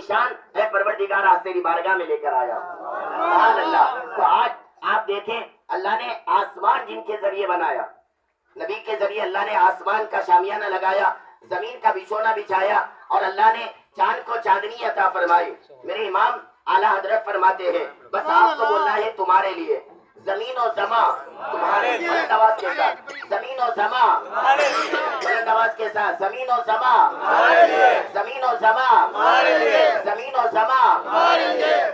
نشان اے پروردگار آج تیری بارگاہ میں لے کر آیا. سبحان اللہ. تو آج آپ دیکھیں اللہ نے آسمان جن کے ذریعے بنایا, نبی کے ذریعے اللہ نے آسمان کا شامیانہ لگایا, زمین کا بچھونا بچھایا, اور اللہ نے چاند کو چاندنی عطا فرمائی. میرے امام اعلیٰ حضرت فرماتے ہیں بس آپ کو بولنا ہے تمہارے لیے زمین و زمان تمہارے لیے. بلند آواز کے ساتھ زمین و زمان, بلند آواز کے ساتھ زمین و زمان, زمین و زمان, زمین و زمان.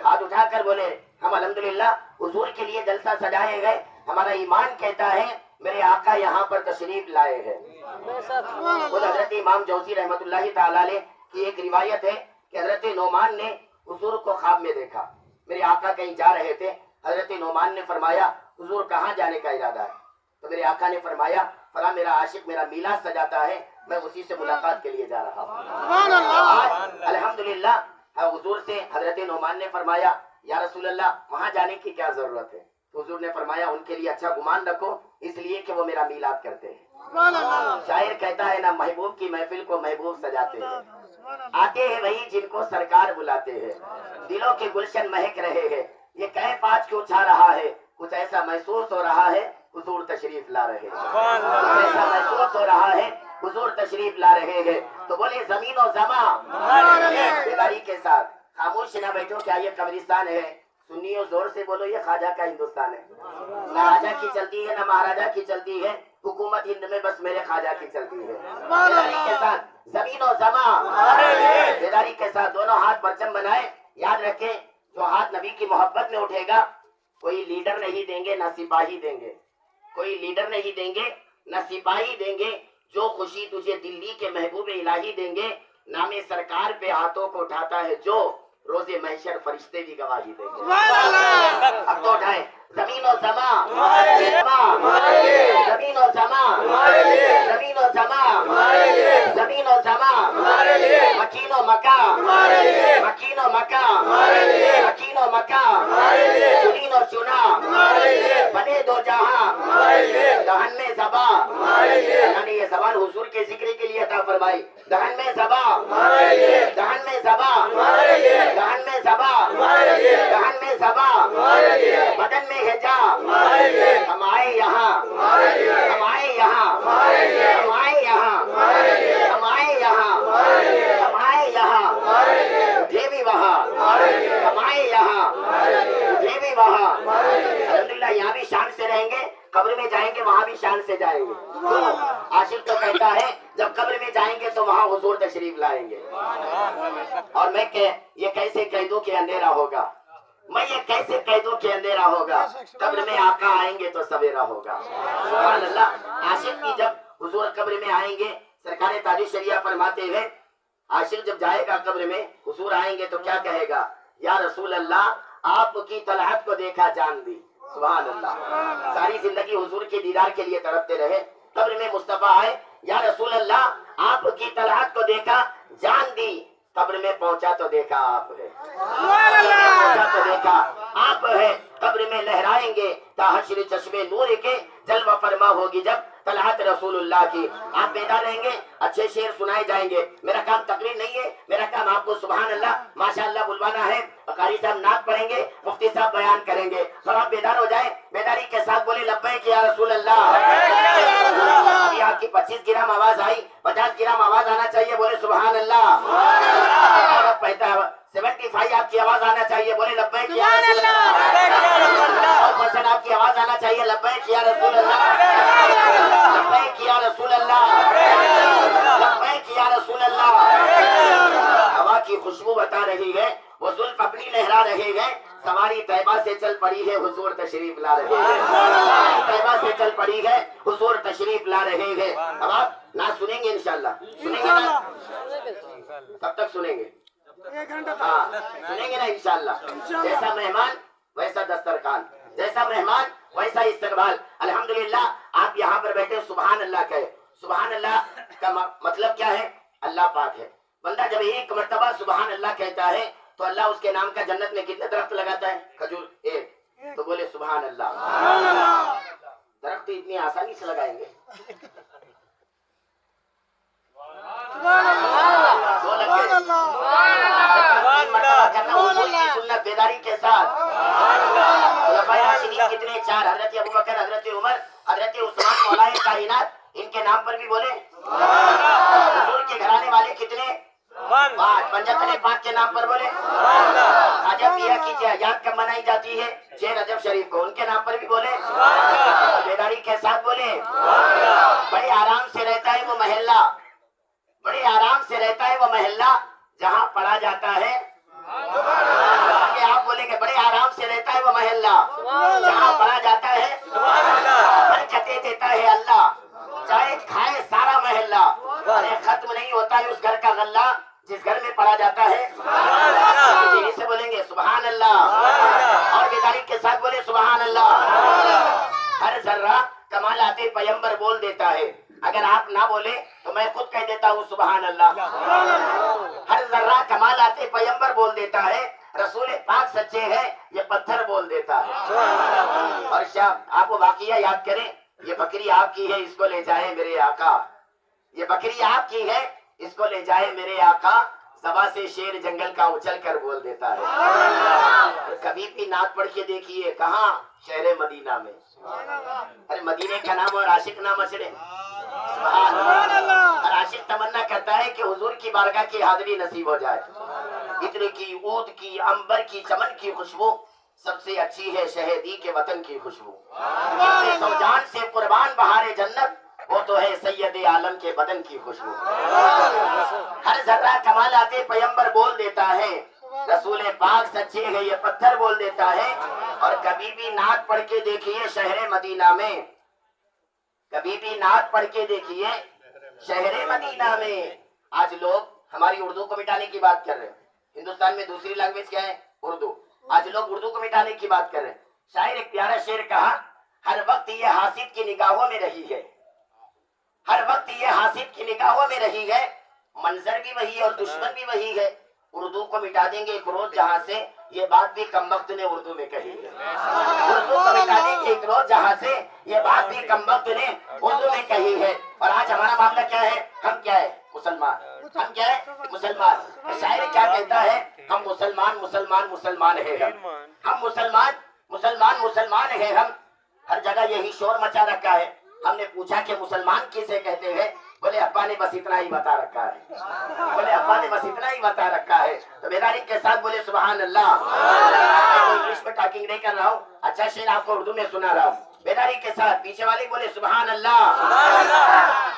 ہاتھ اٹھا کر بولے ہم الحمدللہ حضور کے لیے جلسہ سجائے گئے. ہمارا ایمان کہتا ہے میرے آقا یہاں پر تشریف لائے ہیں. خود حضرت امام جوزی رحمت اللہ تعالی علیہ کی ایک روایت ہے کہ حضرت نعمان نے حضور کو خواب میں دیکھا. میرے آقا کہیں جا رہے تھے. حضرت نعمان نے فرمایا حضور کہاں جانے کا ارادہ ہے؟ تو میرے آقا نے فرمایا فلاں میرا عاشق میرا میلاد سجاتا ہے, میں اسی سے ملاقات کے لیے جا رہا ہوں. آج الحمدللہ حضور سے حضرت نعمان نے فرمایا یا رسول اللہ وہاں جانے کی کیا ضرورت ہے؟ تو حضور نے فرمایا ان کے لیے اچھا گمان رکھو اس لیے کہ وہ میرا میلاد کرتے ہیں. شاعر کہتا ہے نا محبوب کی محفل کو محبوب سجاتے ہیں, آتے ہیں وہی جن کو سرکار بلاتے ہیں, دلوں کے گلشن مہک رہے ہیں. یہ کیف آج کیوں چھا رہا ہے؟ کچھ ایسا محسوس ہو رہا ہے حضور تشریف لا رہے ہیں. کچھ ایسا محسوس ہو رہا ہے حضور تشریف لا رہے ہیں. تو بولے زمین و زمان بیداری کے ساتھ خاموش نہ بیٹھو. کیا یہ قبرستان ہے؟ سنیو زور سے بولو یہ خواجہ کا ہندوستان ہے. نہ راجا کی چلتی ہے نہ مہاراجا کی چلتی ہے, حکومت ہند میں بس میرے خواجہ کی چلتی ہے. بیداری کے ساتھ زمین و زمان, بیداری کے ساتھ دونوں ہاتھ پرچم بنائے. یاد رکھیں جو ہاتھ نبی کی محبت میں اٹھے گا کوئی لیڈر نہیں دیں گے نہ سپاہی دیں گے, کوئی لیڈر نہیں دیں گے نہ سپاہی دیں گے. جو خوشی تجھے دلی کے محبوب الہی دیں گے, نام سرکار پہ ہاتھوں کو اٹھاتا ہے جو روز محشر فرشتے بھی گواہی دیں گے. اب تو اٹھائیں زمین و زمان, زمین و زمان, زمین و زمان, زمین و زمان, مکین و مکان, مکین و مکان, مکین و مکان, چنین و چنا, بنے دو جہاں, دہن میں زبان, یعنی یہ زبان حضور کے ذکر کے لیے عطا فرمائی. دہن میں زبان, دہن میں زبان, دہن میں زبان, دہن میں زبان, بدن میں حجاب. ہم آئے یہاں, ہم آئے یہاں, ہم آئے یہاں, ہم آئے یہاں, ہم آئے یہاں, اٹھے بھی وہاں, ہم آئے یہاں, اٹھے بھی وہاں. الحمدللہ یہاں بھی شان سے رہیں گے, قبر میں جائیں گے وہاں بھی شان سے جائیں گے. عاشق تو کہتا ہے جب قبر میں جائیں گے تو وہاں حضور تشریف لائیں گے. اور میں یہ کیسے کہہ دوں کہ اندھیرا ہوگا, میں یہ کیسے کہہ دوں کہ اندھیرا ہوگا, قبر میں آقا آئیں گے تو سویرا ہوگا. سبحان اللہ. عاشق کی جب حضور قبر میں آئیں گے, سرکار تاج الشریعہ فرماتے ہیں عاشق جب جائے گا قبر میں حضور آئیں گے تو کیا کہے گا؟ یا رسول اللہ آپ کی طلعت کو دیکھا جان دی. سبحان اللہ. ساری زندگی حضور کے دیدار کے لیے تڑپتے رہے, قبر میں مصطفیٰ آئے یا رسول اللہ آپ کی طلعت کو دیکھا جان دی. قبر میں پہنچا تو دیکھا آپ ہے, پہنچا تو دیکھا آپ ہے. قبر میں لہرائیں گے تا حشر چشمے نور کے, جلوہ فرما ہوگی جب طلعت رسول اللہ کی. آپ بیدار رہیں گے, اچھے شعر سنائے جائیں گے. میرا کام تقریر نہیں ہے, میرا کام آپ کو سبحان اللہ ماشاء اللہ بلوانا ہے. قاری صاحب نعت پڑھیں گے, مفتی صاحب بیان کریں گے, اور آپ بیدار ہو جائیں. بیداری کے ساتھ بولے لبیک یا رسول اللہ. ابھی آپ کی 25 گرام آواز آئی, 50 گرام آواز آنا چاہیے, بولے سبحان اللہ. 75 آپ کی آواز آنا چاہیے, بولے لبیک یا رسول اللہ. اور پرسن آپ کی آواز آنا چاہیے لبیک یا رسول اللہ, لبیک یا رسول اللہ, لبیک یا رسول اللہ. ہوا کی خوشبو بتا رہی ہے, وہ زلف اپنی لہرا رہے ہیں. سواری طیبہ سے چل پڑی ہے, حضور تشریف لا رہے ہیں. سواری طیبہ سے چل پڑی ہے, حضور تشریف لا رہے ہیں. اب آپ نہ سنیں گے انشاءاللہ, سنیں گے نا؟ کب تک سنیں گے؟ ہاں سنیں گے نا انشاءاللہ. جیسا مہمان ویسا دسترخوان, جیسا مہمان ویسا استقبال. الحمدللہ آپ یہاں پر بیٹھے سبحان اللہ کہے. سبحان اللہ کا مطلب کیا ہے؟ اللہ پاک ہے. بندہ جب ایک مرتبہ سبحان اللہ کہتا ہے تو اللہ اس کے نام کا جنت میں کتنے درخت لگاتا ہے؟ کھجور ایک. تو بولے سبحان اللہ. درخت اتنی آسانی سے لگائیں گے؟ کے ساتھ خلفائے راشدین کتنے؟ 4، حضرت ابوبکر، حضرت عمر، حضرت عثمان مولائے کائنات، ان کے نام پر بھی بولے حضور کے گھرانے والے کتنے؟ 5، پنجتن پاک کے نام پر بولے خواجہ پیا کی یاد کب منائی جاتی ہے؟ 6 رجب شریف کو، ان کے نام پر بھی بولے بیداری کے ساتھ بولے بڑے آرام سے رہتا ہے وہ محلہ، بڑے آرام سے رہتا ہے وہ محلہ جہاں پڑھا جاتا ہے آپ بولیں گے بڑے آرام سے رہتا ہے وہ محلہ جہاں پڑھا جاتا ہے برکتیں دیتا ہے اللہ، چاہے کھائے سارا محلہ، ارے ختم نہیں ہوتا ہے اس گھر کا غلہ جس گھر میں پڑھا جاتا ہے دل سے بولیں گے سبحان اللہ، اور بیداری کے ساتھ بولے سبحان اللہ۔ ہر ذرہ کمالات پیمبر بول دیتا ہے، اگر آپ نہ بولے تو میں خود کہہ دیتا ہوں سبحان اللہ۔ ہر ذرہ کمالات پیمبر بول دیتا ہے، رسول پاک سچے ہیں یہ پتھر بول دیتا ہے۔ اور آپ وہ واقعہ یاد کریں، یہ بکری آپ کی ہے اس کو لے جائے میرے آقا، یہ بکری آپ کی ہے اس کو لے جائے میرے آقا، زبا سے شیر جنگل کا اچھل کر بول دیتا ہے۔ کبھی بھی نعت پڑھ کے دیکھیے، کہاں؟ شہر مدینہ میں۔ ارے مدینے کا نام اور عاشق نہ مچڑے، سبحان اللہ۔ اور عاشق تمنا کرتا ہے کہ حضور کی بارگاہ کی حاضری نصیب ہو جائے۔ عطر کی، عود کی، عنبر کی، چمن کی خوشبو سب سے اچھی ہے شہیدی کے وطن کی خوشبو۔ جس میں سوجان سے قربان بہار جنت، وہ تو ہے سید عالم کے بدن کی خوشبو۔ ہر ذرہ کمالات پیمبر بول دیتا ہے، رسول پاک سچے ہیں یہ پتھر بول دیتا ہے۔ اور کبھی بھی نعت پڑھ کے دیکھیے شہر مدینہ میں، کبھی بھی نعت پڑھ کے دیکھیے شہر مدینہ میں۔ آج لوگ ہماری اردو کو مٹانے کی بات کر رہے ہیں، ہندوستان میں دوسری لینگویج کیا ہے؟ اردو۔ آج لوگ اردو کو مٹانے کی بات کر رہے ہیں۔ شاعر ایک پیارا شعر کہا، ہر وقت یہ حاسد کی نگاہوں میں رہی ہے، ہر وقت یہ حاسد کی نگاہوں میں رہی ہے، منظر بھی وہی ہے اور دشمن بھی وہی ہے، اردو کو مٹا دیں گے ایک روز جہاں سے، یہ بات بھی کم وقت نے اردو میں کہی ہے۔ اردو کو مٹا دیں گے ایک روز جہاں سے، یہ بات بھی کم وقت نے اردو میں کہی ہے۔ اور آج ہمارا معاملہ کیا ہے؟ ہم کیا ہے؟ مسلمان۔ ہم کیا ہے؟ مسلمان۔ شاعر کیا کہتا ہے؟ ہم مسلمان مسلمان مسلمان ہیں ہم مسلمان مسلمان مسلمان ہیں ہم۔ ہر جگہ یہی شور مچا رکھا ہے۔ ہم نے پوچھا کہ مسلمان کسے کہتے ہیں؟ بولے ابا نے بس اتنا ہی بتا رکھا ہے، بولے ابا نے بس اتنا ہی بتا رکھا ہے۔ تو بیداری کے ساتھ بولے سبحان اللہ۔ انگلش میں ٹاکنگ نہیں کر رہا ہوں، اچھا شعر آپ کو اردو میں سنا رہا ہوں۔ بیداری کے ساتھ پیچھے والے بولے سبحان اللہ۔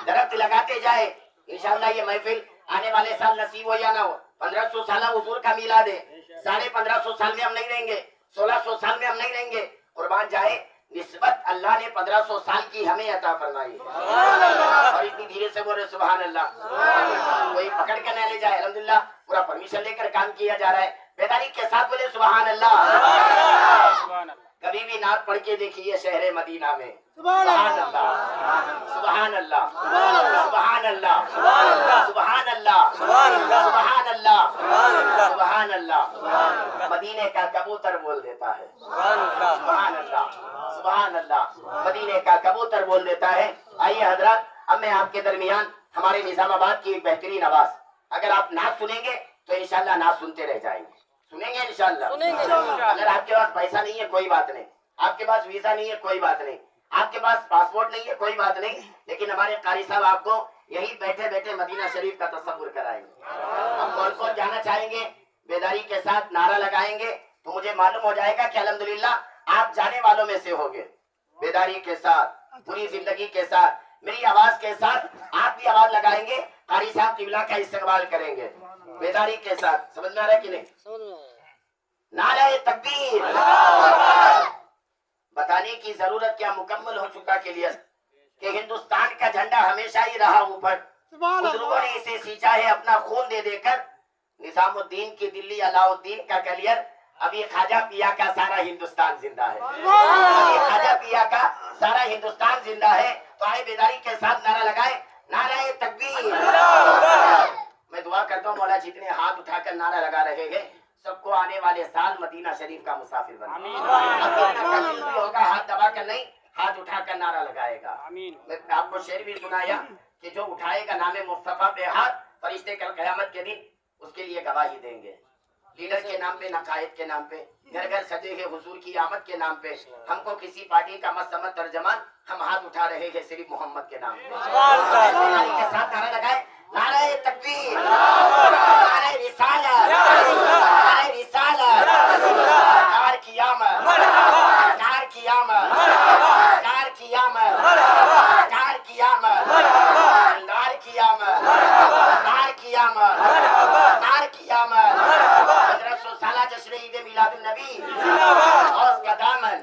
درخت لگاتے جائے، انشاءاللہ یہ محفل آنے والے سال نصیب ہو یا نہ ہو، 1500 سالہ حضور کا میلاد ہے، 1550 سال میں ہم نہیں رہیں گے، 1600 سال میں ہم نہیں رہیں گے، قربان جائے نسبت اللہ نے 1500 سال کی ہمیں عطا فرمائی ہے۔ اور اتنی دھیرے سے بولے سبحان اللہ، کوئی پکڑ کے نہ لے جائے، الحمدللہ پورا پرمیشن لے کر کام کیا جا رہا ہے۔ بیداری کے ساتھ بولے سبحان اللہ۔ کبھی بھی نعت پڑھ کے دیکھیے شہر مدینہ میں، سبحان اللہ سبحان اللہ سبحان اللہ سبحان اللہ سبحان اللہ سبحان اللہ۔ مدینے کا کبوتر بول دیتا ہے، سبحان اللہ سبحان اللہ، مدینے کا کبوتر بول دیتا ہے۔ آئیے حضرات، اب میں آپ کے درمیان ہمارے نظام آباد کی ایک بہترین آواز، اگر آپ نعت سنیں گے تو انشاءاللہ نعت سنتے رہ جائیں گے، سنیں گے انشاءاللہ۔ اگر آپ کے پاس پیسہ نہیں ہے کوئی بات نہیں، آپ کے پاس ویزا نہیں ہے کوئی بات نہیں، آپ کے پاس پاسپورٹ نہیں ہے کوئی بات نہیں، لیکن ہمارے قاری صاحب آپ کو یہی بیٹھے بیٹھے مدینہ شریف کا تصور کرائیں گے۔ ہم کون کون جانا چاہیں گے بیداری کے ساتھ نعرہ لگائیں گے تو مجھے معلوم ہو جائے گا کہ الحمدللہ آپ جانے والوں میں سے ہوگے۔ بیداری کے ساتھ، پوری زندگی کے ساتھ، میری آواز کے ساتھ آپ بھی آواز لگائیں گے، قاری صاحب قبلہ کا استقبال کریں گے بیداری کے ساتھ۔ سمجھ میں آ رہا ہے کہ نہیں؟ نعرہ تکبیر۔ بتانے کی ضرورت کیا مکمل ہو چکا کلیئر کہ ہندوستان کا جھنڈا ہمیشہ ہی رہا اوپر، بزرگوں نے اسے سینچا ہے اپنا خون دے دے کر۔ نظام الدین کی دلی، علاء الدین کا کلیئر، ابھی خواجہ پیا کا سارا ہندوستان زندہ ہے، ابھی خواجہ پیا کا سارا ہندوستان زندہ ہے۔ تو آئے بیداری کے ساتھ نعرہ لگائے، نعرہ تکبیر۔ میں دعا کرتا ہوں مولا جتنے ہاتھ اٹھا کر نعرہ لگا رہے ہیں سب کو آنے والے سال مدینہ شریف کا مسافر بنا ہوگا، ہاتھ دبا کر نہیں، ہاتھ اٹھا کر نعرہ لگائے گا۔ میں آپ کو شعر بھی سنایا کہ جو اٹھائے گا نام مصطفیٰ پہ ہاتھ، فرشتے کل قیامت کے دن اس کے لیے گواہی دیں گے۔ لیڈر کے نام پہ نہ قائد کے نام پہ، گھر گھر سجے ہیں حضور کی آمد کے نام پہ، ہم کو کسی پارٹی کا مت سمت ترجمان، ہم ہاتھ اٹھا رہے ہیں صرف محمد کے نام پہ۔ کے ساتھ نعرہ لگائے، نعرہ تکبیر، نعرہ رسالت، نعرہ رسالت، سرکار کی آمد، سرکار کی آمد، سرکار کی آمد، سرکار کی آمد، سردار کی آمد، سردار کی آمد، سردار کی آمد، 1500 سالہ جشن عید میلاد النبی، غوث کا دامن،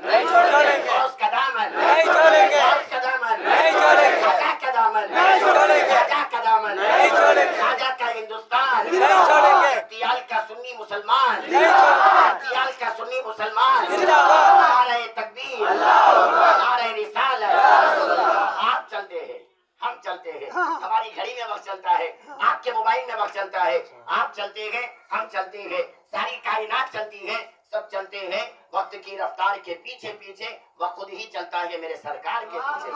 غوث کا دامن، غوث کا دامن، خواجہ کا دامن، خواجہ کا دامن، خواجہ کا ہندوستان، اغتیال کا سنی مسلمان، اغتیال کا سنی مسلمان، نعرہ تکبیر، نعرہ رسالت۔ آپ چلتے ہیں، ہم چلتے ہیں، ہماری گھڑی میں وقت چلتا ہے، آپ کے موبائل میں وقت چلتا ہے، آپ چلتے ہیں، ہم چلتے ہیں، ساری کائنات چلتی ہے، سب چلتے ہیں وقت کی رفتار کے پیچھے پیچھے، وہ خود ہی چلتا ہے میرے سرکار کے پیچھے۔